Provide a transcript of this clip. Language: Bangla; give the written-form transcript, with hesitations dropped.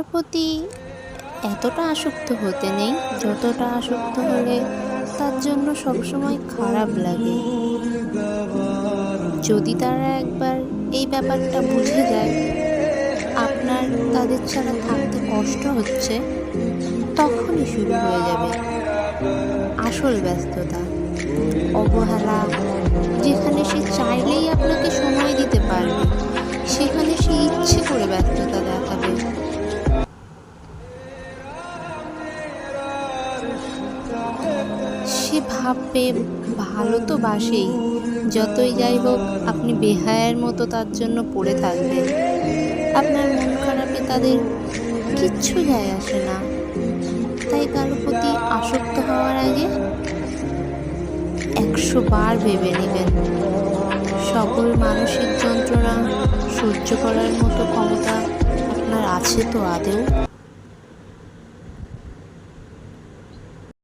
প্রতি এতটা আসক্ত হতে নেই যতটা আসক্ত হলে তার জন্য সবসময় খারাপ লাগে। যদি তারা একবার এই ব্যাপারটা বুঝে যায় আপনার তাদের ছাড়া থাকতে কষ্ট হচ্ছে, তখনই শুরু হয়ে যাবে আসল ব্যস্ততা, অবহেলা। যেখানে সে চাইলেই আপনাকে সময় দিতে পারবে সেখানে সে ইচ্ছে করে ব্যস্ততা দেখাবে। সে ভাববে ভালো তো বাসেই, যতই যাই হোক আপনি বেহায়ার মতো তার জন্য পড়ে থাকবেন। আপনার মন খারাপে তাদের কিচ্ছু যায় আসে না। তাই কারো প্রতি আসক্ত হওয়ার আগে 100 বার ভেবে নেবেন। সকল মানসিক যন্ত্রণা সহ্য করার মতো ক্ষমতা আপনার আছে তো আদৌ?